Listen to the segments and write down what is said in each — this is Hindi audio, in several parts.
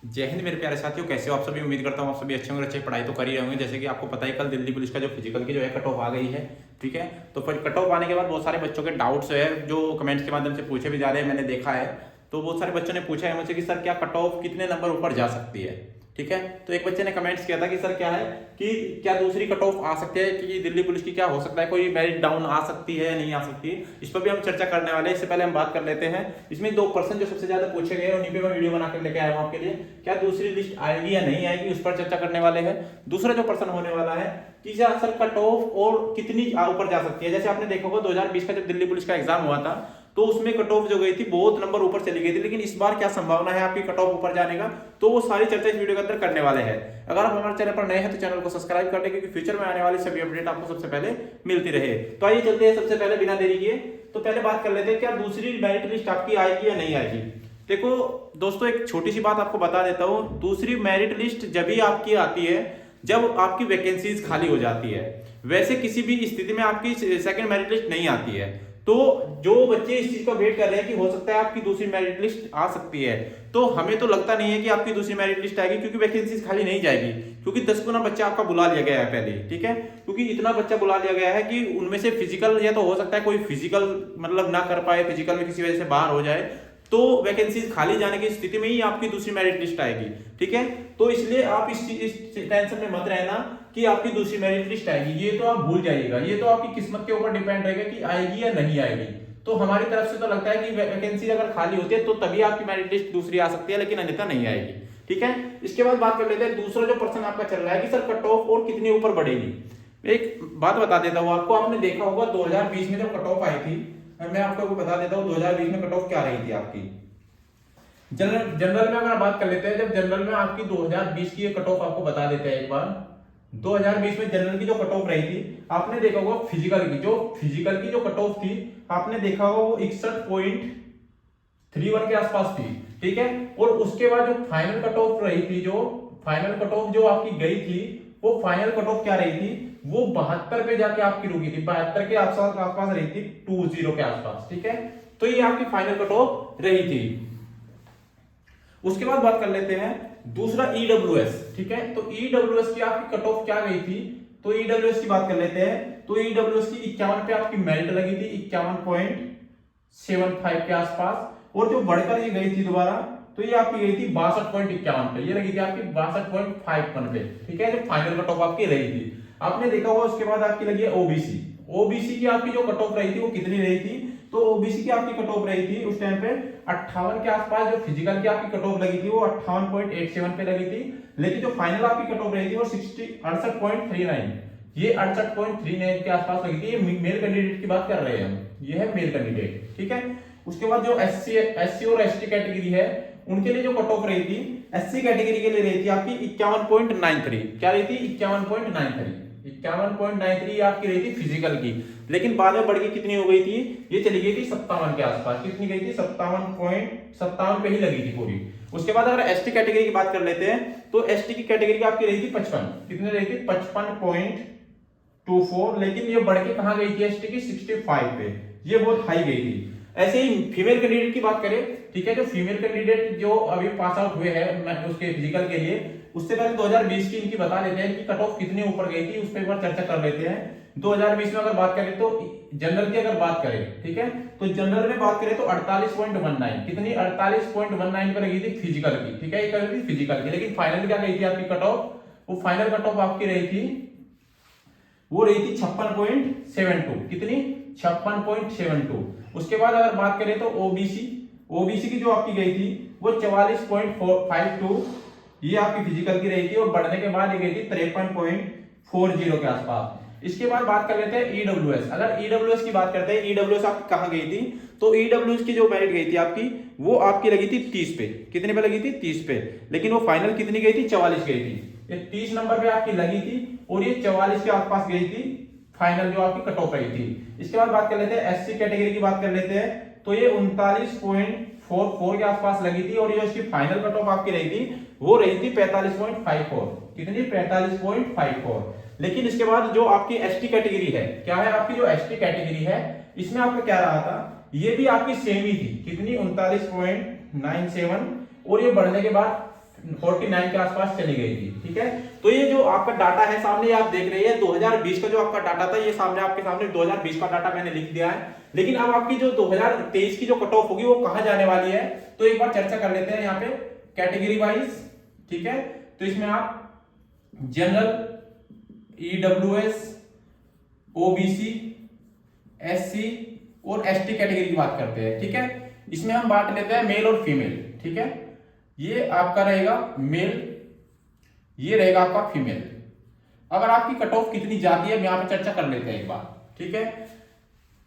जय हिंद मेरे प्यारे साथियों, कैसे हो आप सभी। उम्मीद करता हूँ आप सभी अच्छे होंगे, अच्छे पढ़ाई तो कर ही रहे होंगे। जैसे कि आपको पता ही कल दिल्ली पुलिस का जो फिजिकल की जो है कट ऑफ आ गई है, ठीक है। तो फिर कट ऑफ आने के बाद बहुत सारे बच्चों के डाउट्स है जो कमेंट्स के माध्यम से पूछे भी जा रहे हैं, मैंने देखा है। तो बहुत सारे बच्चों ने पूछा है मुझसे कि सर क्या कट ऑफ कितने नंबर ऊपर जा सकती है, ठीक है। तो एक बच्चे ने कमेंट्स किया था कि सर क्या है कि क्या दूसरी कट ऑफ आ सकती है, कि दिल्ली पुलिस की क्या हो सकता है, कोई मेरिट डाउन आ सकती है या नहीं आ सकती है। इस पर भी हम चर्चा करने वाले हैं। इससे पहले हम बात कर लेते हैं, इसमें दो पर्सन जो सबसे ज्यादा पूछे गए उन्हीं पे मैं वीडियो बनाकर लेके आया हूं आपके लिए। क्या दूसरी लिस्ट आएगी या नहीं आएगी, उस पर चर्चा करने वाले हैं। दूसरा जो पर्सन होने वाला है कि क्या सर कट ऑफ और कितनी ऊपर जा सकती है। जैसे आपने देखा होगा 2020 का जब दिल्ली पुलिस का एग्जाम हुआ था तो उसमें कट ऑफ जो गई थी बहुत नंबर ऊपर चली गई थी, लेकिन इस बार क्या संभावना है आपकी कट ऑफ ऊपर जाने का, तो वो सारी चर्चा इस वीडियो के अंदर करने वाले हैं। अगर आप हमारे चैनल पर नए हैं तो चैनल को सब्सक्राइब कर लें, क्योंकि फ्यूचर में आने वाली सभी अपडेट आपको सबसे पहले मिलती रहे। तो आइए चलते हैं सबसे पहले बिना देरी किए। तो पहले बात कर लेते हैं क्या दूसरी मेरिट लिस्ट आपकी आएगी या नहीं आएगी। देखो दोस्तों, एक छोटी सी बात आपको बता देता हूं, दूसरी मेरिट लिस्ट जब भी आपकी आती है जब आपकी वैकेंसीज खाली हो जाती है। वैसे किसी भी स्थिति में आपकी सेकंड मेरिट लिस्ट नहीं आती है। तो जो बच्चे इस चीज का वेट कर रहे हैं कि हो सकता है आपकी दूसरी मेरिट लिस्ट आ सकती है, तो हमें तो लगता नहीं है कि आपकी दूसरी मेरिट लिस्ट आएगी, क्योंकि वैकेंसीज खाली नहीं जाएगी। क्योंकि 10 गुना बच्चा आपका बुला लिया गया है पहले, ठीक है। क्योंकि इतना बच्चा बुला लिया गया है कि उनमें से फिजिकल, या तो हो सकता है कोई फिजिकल मतलब ना कर पाए, फिजिकल में किसी वजह से बाहर हो जाए, तो वैकेंसीज खाली जाने की स्थिति में ही आपकी दूसरी मेरिट लिस्ट आएगी, ठीक है। तो इसलिए आप इस टेंशन में मत रहना कि आपकी दूसरी मेरिट लिस्ट आएगी, ये तो आप भूल जाइएगा। ये तो आपकी किस्मत के ऊपर डिपेंड रहेगा कि आएगी या नहीं आएगी। तो हमारी तरफ से तो लगता है कि वैकेंसी अगर खाली होती है तो तभी आपकी मेरिट लिस्ट दूसरी आ सकती है, लेकिन अन्यथा नहीं आएगी, ठीक है। इसके बाद बात कर लेते हैं दूसरा जो पर्सन आपका चल रहा है कि सर कट ऑफ और कितनी ऊपर बढ़ेगी। एक बात बता देता हूं आपको, आपने देखा होगा 2020 में जब कट ऑफ आई थी, मैं आपको बता देता हूं 2020 में कट ऑफ क्या रही थी आपकी। जनरल में अगर बात कर लेते हैं, जब जनरल में आपकी 2020 की कट ऑफ आपको बता देते हैं एक बार। 2020 में जनरल की जो कट ऑफ रही थी, आपने देखा होगा फिजिकल की जो कट ऑफ थी, आपने देखा होगा वो 61.31 के आसपास थी, ठीक है। और उसके बाद जो फाइनल कट ऑफ रही थी, जो फाइनल कट ऑफ जो आपकी गई थी, वो फाइनल कट ऑफ क्या रही थी, वो 72 पे जाके आपकी रुकी थी। 72 के आसपास रही थी, 20 के आसपास, ठीक है। तो ये आपकी फाइनल कट ऑफ रही थी। उसके बाद बात कर लेते हैं दूसरा ईडब्ल्यूएस, ठीक है। तो ईडब्ल्यूएस की आपकी कट ऑफ क्या गई थी, तो ईडब्ल्यूएस की बात कर लेते हैं। तो ईडब्ल्यूएस की 51 पे आपकी मेरिट लगी थी, 51.75 के आसपास। और जो बढ़कर ये गई थी दोबारा, तो ये आपकी गई थी 62.51 पे, ये लगी थी आपकी 62.51 पे, ठीक है। जो फाइनल कट ऑफ आपकी रही थी, आपने देखा होगा। उसके बाद आपकी लगी है ओबीसी। ओबीसी की आपकी जो कट ऑफ रही थी वो कितनी रही थी, तो ओबीसी की आपकी कट ऑफ रही थी उस टाइम पे 58 के आसपास। जो फिजिकल की आपकी कट ऑफ लगी थी वो 58.87 पे लगी थी, लेकिन जो फाइनल आपकी कट ऑफ रही थी वो 68.39, ये 68.39 के आसपास लगी थी। ये मेल कैंडिडेट की बात कर रहे हैं हम, ये है मेल कैंडिडेट, ठीक है। उसके बाद जो एससी और एसटी कैटेगरी है, उनके लिए जो कट ऑफ रही थी, एससी कैटेगरी के लिए रही थी आपकी 51.93, क्या रही थी 51.93 आपकी रही थी फिजिकल की। लेकिन बाद में बढ़ के कितनी हो गई थी, ये चली गई थी 57 के आसपास। कितनी गई थी, 57 पे ही लगी थी पूरी। उसके बाद अगर एसटी कैटेगरी की बात कर लेते हैं, तो एसटी की कैटेगरी की आपकी रही थी 55, कितनी रही थी 55.24, लेकिन ये बढ़ के कहां गई थी एसटी की 65 पे, ये बहुत हाई गई थी। ऐसे ही फीमेल कैंडिडेट की बात करें, ठीक है। जो फीमेल कैंडिडेट जो अभी पास आउट हुए हैं उसके फिजिकल के लिए, उससे पहले 2020 की इनकी बता देते हैं कि कट ऑफ कितनी ऊपर गई थी, उस पर एक बार चर्चा कर लेते हैं। 2020 में अगर बात करें तो जनरल की अगर बात करें, ठीक है, तो जनरल में बात करें तो 48.19, कितनी 48.19 पर लगी थी फिजिकल की, ठीक है। ये कर रही थी फिजिकल की, लेकिन फाइनल क्या गई थी आपकी कट ऑफ, वो फाइनल कट ऑफ आपकी रही थी, वो रही थी 56.72, कितनी 56.72। उसके बाद अगर बात करें तो ओबीसी की जो आपकी गई थी वो 44.52, ये आपकी फिजिकल की रही थी, और बढ़ने के बाद ये गई थी 53.40 के आसपास। इसके बाद बात कर लेते हैं ईडब्ल्यूएस। अगर ईडब्ल्यूएस की बात करते हैं, ईडब्ल्यूएस आपकी कहां गई थी, तो ईडब्ल्यूएस की जो मेरिट गई थी आपकी, वो आपकी लगी थी 30 पे, कितने पे लगी थी 30 पे, लेकिन वो फाइनल कितनी गई थी 44 गई थी। ये 30 नंबर पे आपकी लगी थी और ये 44 के आसपास गई थी फाइनल जो आपकी कट ऑफ रही थी। इसके बाद बात कर लेते हैं एससी कैटेगरी की बात कर लेते हैं, तो ये 39.44 के आसपास लगी थी, और ये इसकी फाइनल कट ऑफ आपकी रही थी वो रही थी 45.54, कितनी 45.54। लेकिन इसके बाद जो आपकी एसटी कैटेगरी है, क्या है आपकी जो एसटी कैटेगरी है, इसमें आपका क्या रहा था, ये भी आपकी सेम ही थी, कितनी 39.97, और ये बढ़ने के बाद 49 के आसपास चली गई थी। ठीक है, तो ये जो आपका डाटा है सामने आप देख रहे हैं 2020 का जो आपका डाटा था, ये सामने आपके सामने 2020 का डाटा मैंने लिख दिया है। लेकिन अब आपकी जो 2023 की जो कट ऑफ होगी वो कहां जाने वाली है, तो एक बार चर्चा कर लेते हैं यहाँ पे कैटेगरी वाइज। ठीक है, तो इसमें आप जनरल, ईडब्ल्यूएस, ओबीसी, एससी और एसटी कैटेगरी की बात करते हैं। ठीक है, इसमें हम बांट लेते हैं मेल और फीमेल। ठीक है, ये आपका रहेगा मेल, ये रहेगा आपका फीमेल। अगर आपकी कट ऑफ कितनी जाती है यहाँ पे चर्चा कर लेते हैं एक बार। ठीक है,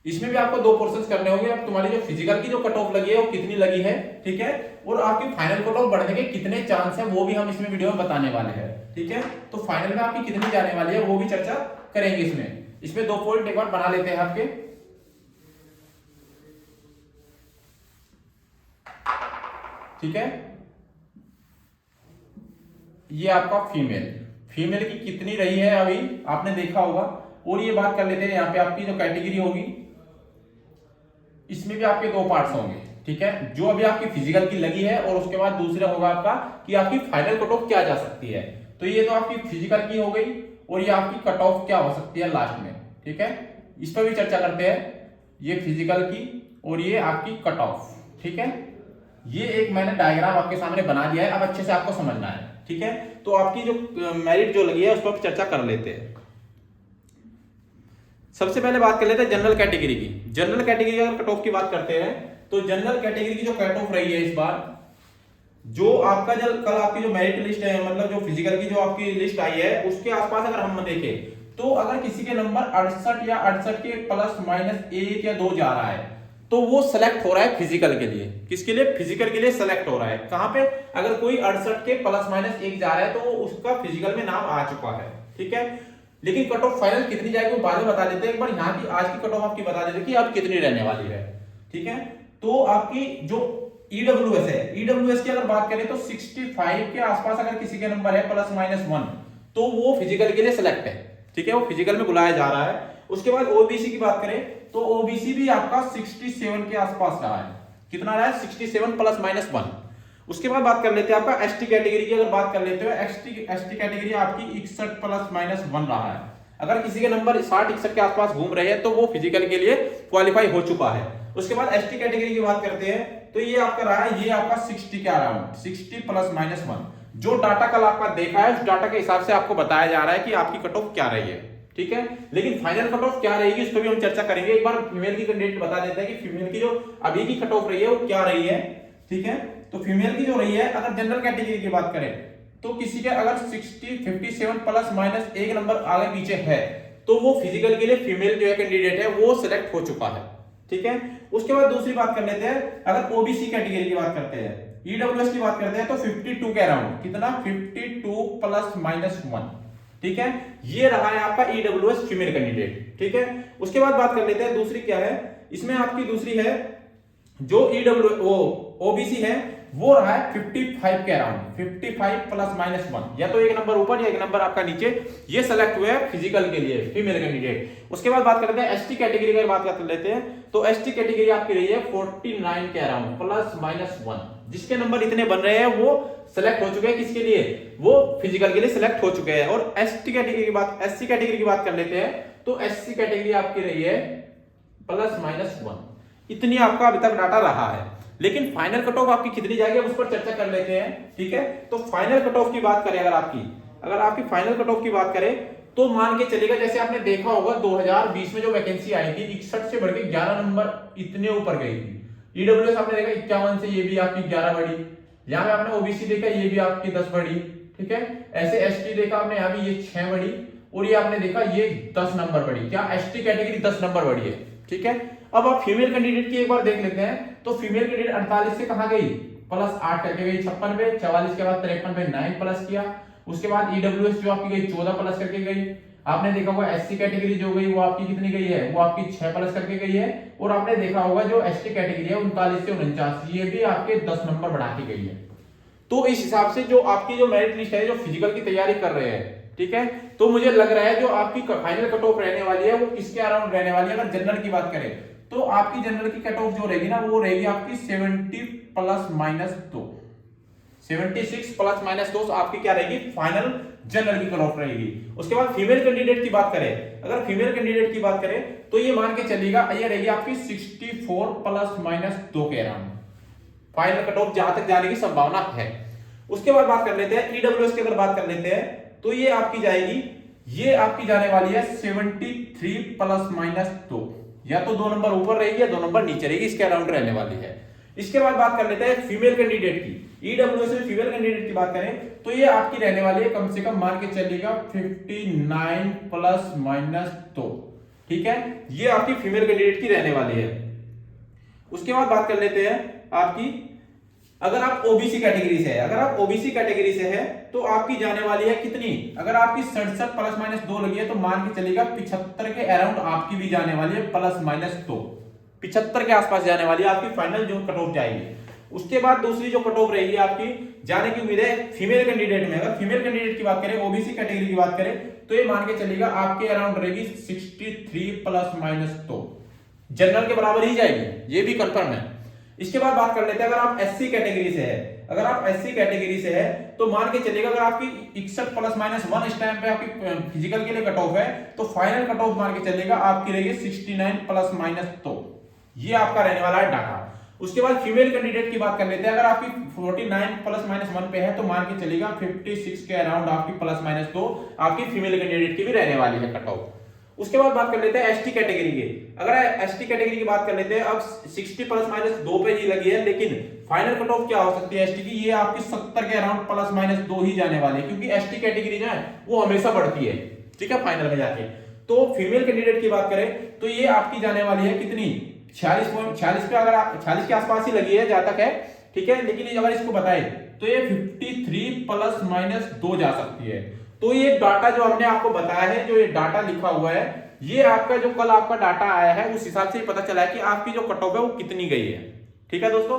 इसमें भी आपको 2 पोर्शंस करने होंगे। अब तुम्हारी जो फिजिकल की जो कट ऑफ लगी है वो कितनी लगी है, ठीक है, और आपकी फाइनल कट ऑफ बढ़ने के कितने चांस है वो भी हम इसमें वीडियो में बताने वाले हैं। ठीक है, तो फाइनल में आपकी कितनी जाने वाली है वो भी चर्चा करेंगे। इसमें 2 पॉइंट एक बार बना लेते हैं आपके। ठीक है, ये आपका फीमेल की कितनी रही है अभी आपने देखा होगा। और ये बात कर लेते हैं यहाँ पे आपकी जो कैटेगरी होगी इसमें भी आपके 2 पार्ट्स होंगे। ठीक है, जो अभी आपकी फिजिकल की लगी है और उसके बाद दूसरा होगा आपका कि आपकी फाइनल कट ऑफ क्या जा सकती है। तो ये तो आपकी फिजिकल की हो गई और ये आपकी कट ऑफ क्या हो सकती है लास्ट में। ठीक है, इस पर भी चर्चा करते हैं, ये फिजिकल की और ये आपकी कट ऑफ। ठीक है, ये एक मैंने डायग्राम आपके सामने बना दिया है, अब अच्छे से आपको समझना है। ठीक है, तो आपकी जो मेरिट जो लगी है उस पर चर्चा कर लेते हैं। सबसे पहले बात कर लेते हैं जनरल कैटेगरी की। जनरल कैटेगरी अगर कट ऑफ की बात करते हैं तो जनरल कैटेगरी की जो कट ऑफ रही है इस बार, जो आपका जब कल आपकी जो मेरिट लिस्ट है, मतलब जो फिजिकल की जो आपकी लिस्ट आई है उसके आसपास अगर हम देखें तो अगर किसी के नंबर 68 या 68 के प्लस माइनस 1 या 2 जा रहा है तो वो सेलेक्ट हो रहा है फिजिकल के लिए। किसके लिए? फिजिकल के लिए सेलेक्ट हो रहा है। कहां पे? अगर कोई 68 के प्लस माइनस 1 जा रहा है तो उसका फिजिकल में नाम आ चुका है। ठीक है, लेकिन कट ऑफ फाइनल कितनी जाएगी वो बाद में बता देते हैं। एक बार यहाँ की आज की कट ऑफ आपकी बता देते कि अब कितनी रहने वाली है। ठीक है, तो आपकी जो ईडब्ल्यूएस है, ईडब्ल्यूएस की अगर बात करें तो 65 के आसपास अगर किसी के नंबर है प्लस माइनस 1 तो वो फिजिकल के लिए सिलेक्ट है। ठीक है, वो फिजिकल में बुलाया जा रहा है। उसके बाद ओबीसी की बात करें तो ओबीसी भी आपका 67 के आसपास रहा है। कितना रहा है? 67 प्लस माइनस 1। उसके बाद बात कर लेते हैं आपका एसटी कैटेगरी की। अगर बात कर लेते हो एसटी कैटेगरी आपकी 61 प्लस माइनस 1 रहा है। अगर किसी के नंबर 60-61 के आसपास घूम रहे हैं तो वो फिजिकल के लिए क्वालिफाई हो चुका है। उसके बाद एसटी कैटेगरी की बात करते हैं तो ये आपका रहा है, ये आपका 60 के अराउंड, 60 प्लस माइनस 1। जो डाटा कल आपका देखा है उस डाटा के हिसाब से आपको बताया जा रहा है कि आपकी कट ऑफ क्या रही है। ठीक है, लेकिन फाइनल कट ऑफ क्या रहेगी उस पर भी हम चर्चा करेंगे। एक बार फीमेल की कैंडिडेट बता देते हैं कि फीमेल की जो अभी की कट ऑफ रही है वो क्या रही है। ठीक है, तो फीमेल की जो रही है, अगर जनरल कैटेगरी की बात करें तो किसी के अगर 57 प्लस माइनस 1 नंबर आगे पीछे है तो वो फिजिकल के लिए फीमेल जो है कैंडिडेट है वो सिलेक्ट हो चुका है। ठीक है, उसके बाद दूसरी बात कर लेते हैं, अगर ओबीसी कैटेगरी की बात करते हैं, ईडब्ल्यूएस की बात करते हैं तो 52 के अराउंड, कितना? 52 प्लस माइनस 1। ठीक है, ये रहा है आपका ईडब्ल्यूएस फीमेल कैंडिडेट। ठीक है, उसके बाद बात कर लेते हैं दूसरी क्या है। इसमें आपकी दूसरी है जो ईडब्ल्यू ओबीसी है वो रहा है 55 के अराउंड, 55 प्लस माइनस 1, या तो एक नंबर ऊपर या एक नंबर आपका नीचे, ये सेलेक्ट हुए हैं फिजिकल के लिए फीमेल कैंडिडेट। उसके बाद बात करते हैं एसटी कैटेगरी की बात कर लेते हैं तो एसटी कैटेगरी आपकी रही है 49 के अराउंड प्लस माइनस 1। जिसके नंबर इतने बन रहे हैं वो सेलेक्ट हो चुके हैं, किसके लिए? वो फिजिकल के लिए सेलेक्ट हो चुके हैं। और एसटी कैटेगरी की बात, एससी कैटेगरी की बात कर लेते हैं तो एससी कैटेगरी आपकी रही है प्लस माइनस 1। इतनी आपका अभी तक डाटा रहा है, लेकिन फाइनल कट ऑफ आपकी कितनी जाएगी उस पर चर्चा कर लेते हैं। ठीक है, तो फाइनल कट ऑफ की बात करें अगर आपकी फाइनल कट ऑफ की बात करें तो मान के चलेगा, जैसे आपने देखा होगा 2020 में जो वैकेंसी आई थी 61 से बढ़ के 11 नंबर इतने ऊपर गई थी। ईडब्ल्यूएस आपने देखा 51 से ये भी आपकी 11 बढ़ी, यहाँ पे आपने ओबीसी देखा ये भी आपकी 10 बढ़ी। ठीक है, ऐसे एसटी देखा आपने यहाँ भी ये 6 बढ़ी और ये आपने देखा ये 10 नंबर बढ़ी। क्या? एसटी कैटेगरी 10 नंबर बढ़ी है। ठीक है, अब आप फीमेल कैंडिडेट की एक बार देख लेते हैं तो फीमेल कैंडिडेट 48 से कहां गई? प्लस 8 करके गई 56 पे, 44 के बाद 53 पे 9 प्लस किया। उसके बाद ईडब्ल्यूएस जो आपकी गई 14 प्लस करके गई। आपने देखा होगा एससी कैटेगरी जो गई वो आपकी कितनी गई है? वो आपकी 6 प्लस करके गई है। और आपने देखा होगा जो एसटी कैटेगरी है 39 से 49, ये भी आपके 10 नंबर बढ़ा के गई है। तो इस हिसाब से जो आपकी जो मेरिट लिस्ट है, जो फिजिकल की तैयारी कर रहे हैं, ठीक है, तो मुझे लग रहा है जो आपकी फाइनल कट ऑफ रहने वाली है वो किसके अराउंड रहने वाली है। अगर जनरल की बात करें तो आपकी जनरल की कट ऑफ जो रहेगी ना वो रहेगी आपकी 70 प्लस माइनस 2, 76 प्लस माइनस 2 आपकी क्या रहेगी, फाइनल जनरल की कट ऑफ रहेगी। उसके बाद फीमेल कैंडिडेट की बात करें, अगर फीमेल कैंडिडेट की बात करें तो ये मान के चलिएगा ये रहेगी आपकी 64 प्लस माइनस 2 के अराउंड फाइनल कट ऑफ जहां तक जाने की संभावना है। उसके बाद बात कर लेते हैं ईडब्ल्यूएस की, अगर बात कर लेते हैं तो ये आपकी जाएगी, ये आपकी जाने वाली है 73 प्लस माइनस 2, या तो 2 नंबर ऊपर रहेगी या 2 नंबर नीचे रहेगी, इसके अराउंड रहने वाली है। इसके बाद बात कर लेते हैं फीमेल कैंडिडेट की, ईडब्ल्यूएस में फीमेल कैंडिडेट की बात करें तो ये आपकी रहने वाली है कम से कम मान के चलिएगा 59 प्लस माइनस 2, ठीक है, ये आपकी फीमेल कैंडिडेट की रहने वाली है। उसके बाद बात कर लेते हैं आपकी, अगर आप ओबीसी कैटेगरी से है, अगर आप ओबीसी कैटेगरी से है तो आपकी जाने वाली है कितनी, अगर आपकी 67 प्लस माइनस 2 लगी है तो मान के चलिएगा 75 के अराउंड आपकी भी जाने वाली है प्लस माइनस 2, 75 के आसपास जाने वाली है आपकी फाइनल जो कट ऑफ जाएगी। उसके बाद दूसरी जो कट ऑफ रहेगी आपकी जाने की उम्मीद है फीमेल कैंडिडेट में, अगर फीमेल कैंडिडेट की बात करें, ओबीसी कैटेगरी की बात करें तो ये मान के चलिएगा आपके अराउंड रहेगी 63 प्लस माइनस 2, जनरल के बराबर ही जाएगी, ये भी कंफर्म है। इसके बाद बात कर लेते हैं अगर आप एससी कैटेगरी से है, अगर आप एससी कैटेगरी से है तो मान के चलिएगा अगर आपकी 61 प्लस माइनस 1 इस टाइम पे आपकी फिजिकल के लिए कट ऑफ है तो फाइनल कट ऑफ मान के चलिएगा आपकी रहेगी 69 प्लस माइनस 2, ये आपका रहने वाला है डाटा। उसके बाद फीमेल कैंडिडेट की बात कर लेते हैं, अगर आपकी 49 प्लस माइनस 1 पे है तो मान के चलिएगा 56 के अराउंड आपकी प्लस माइनस 2 आपकी फीमेल कैंडिडेट की भी रहने वाली है कट ऑफ। उसके बाद बात कर लेते हैं एसटी कैटेगरी की, अगर एसटी कैटेगरी की बात कर लेते हैं, अब 60 प्लस माइनस 2 पे ही लगी है, लेकिन फाइनल कट ऑफ क्या हो सकती है एसटी की, ये आपकी 70 के अराउंड प्लस माइनस 2 ही जाने वाले, क्योंकि एसटी कैटेगरी जो है वो हमेशा बढ़ती है, ठीक है, फाइनल में जाके। तो फीमेल कैंडिडेट की बात करें तो ये आपकी जाने वाली है कितनी, 46 पे, अगर 46 के आसपास ही लगी है जहां तक है, ठीक है, लेकिन अगर इसको बताए तो ये 53 प्लस माइनस 2 जा सकती है। तो ये डाटा जो हमने आपको बताया है, जो ये डाटा लिखा हुआ है, ये आपका जो कल आपका डाटा आया है उस हिसाब से पता चला है कि आपकी जो कट ऑफ है वो कितनी गई है, ठीक है दोस्तों।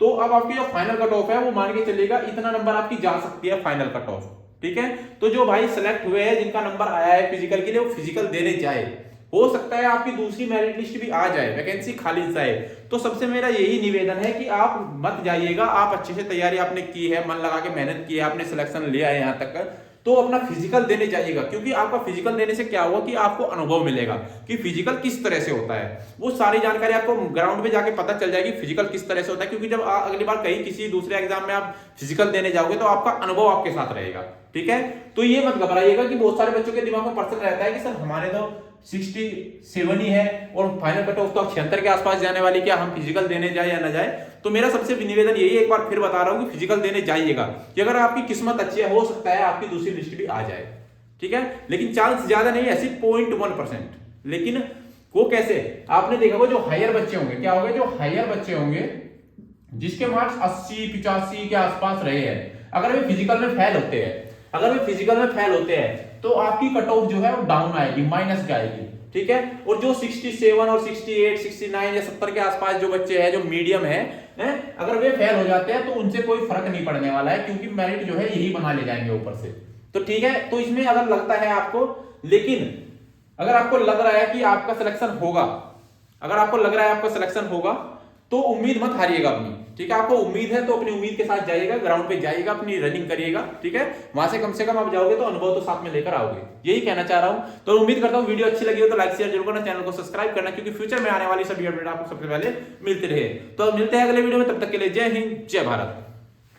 तो अब आपकी जो फाइनल कट ऑफ है वो मान के चलिएगा इतना नंबर आपकी जा सकती है फाइनल कट ऑफ, ठीक है। तो जो भाई सिलेक्ट हुए हैं जिनका नंबर आया है फिजिकल के लिए, वो फिजिकल देने जाए, हो सकता है आपकी दूसरी मेरिट लिस्ट भी आ जाए, वैकेंसी खाली जाए। तो सबसे मेरा यही निवेदन है कि आप मत जाइएगा, आप अच्छे से तैयारी आपने की है, मन लगा के मेहनत की है, आपने सिलेक्शन लिया है यहाँ तक, तो अपना फिजिकल देने जाइएगा, क्योंकि आपका फिजिकल देने से क्या होगा कि आपको अनुभव मिलेगा कि फिजिकल किस तरह से होता है, वो सारी जानकारी आपको ग्राउंड पे जाके पता चल जाएगी फिजिकल किस तरह से होता है। क्योंकि जब अगली बार कहीं किसी दूसरे एग्जाम में आप फिजिकल देने जाओगे तो आपका अनुभव आपके साथ रहेगा, ठीक है। तो ये मत घबराइएगा कि बहुत सारे बच्चों के दिमाग में प्रश्न रहता है कि सर हमारे तो 67 ही है और फाइनल कट ऑफ तो 76 के आसपास जाने वाली, क्या हम फिजिकल देने जाए या ना जाए। तो मेरा सबसे निवेदन यही, एक बार फिर बता रहा हूं कि फिजिकल देने जाइएगा, कि अगर आपकी किस्मत अच्छी है हो सकता है आपकी दूसरी लिस्ट भी आ जाए, ठीक है, लेकिन चांस ज्यादा नहीं है, ऐसी 0.1%। लेकिन वो कैसे, आपने देखा वो जो हायर बच्चे होंगे, क्या होगा, जो हायर बच्चे होंगे जिसके मार्क्स 80-85 के आसपास रहे हैं, अगर वे फिजिकल में फेल होते हैं, अगर वे फिजिकल में फेल होते हैं तो आपकी कट ऑफ जो है वो डाउन आएगी, माइनस की आएगी, ठीक है। और जो 67 और 68, 69 या 70 के आसपास जो बच्चे हैं जो मीडियम है, अगर वे फेल हो जाते हैं तो उनसे कोई फर्क नहीं पड़ने वाला है, क्योंकि मेरिट जो है यही बना ले जाएंगे ऊपर से। तो ठीक है, तो इसमें अगर लगता है आपको, लेकिन अगर आपको लग रहा है कि आपका सिलेक्शन होगा, अगर आपको लग रहा है आपका सिलेक्शन होगा तो उम्मीद मत हारिएगा अपनी, ठीक है। आपको उम्मीद है तो अपनी उम्मीद के साथ जाइएगा, ग्राउंड पे जाइएगा, अपनी रनिंग करिएगा, ठीक है। वहां से कम आप जाओगे तो अनुभव तो साथ में लेकर आओगे, यही कहना चाह रहा हूं। तो उम्मीद करता हूं वीडियो अच्छी लगी हो तो लाइक शेयर जरूर करना, चैनल को सब्सक्राइब करना, क्योंकि फ्यूचर में आने वाली सभी अपडेट आपको सबसे पहले मिलते रहे। तो मिलते हैं अगले वीडियो में, तब तक के लिए जय हिंद, जय भारत।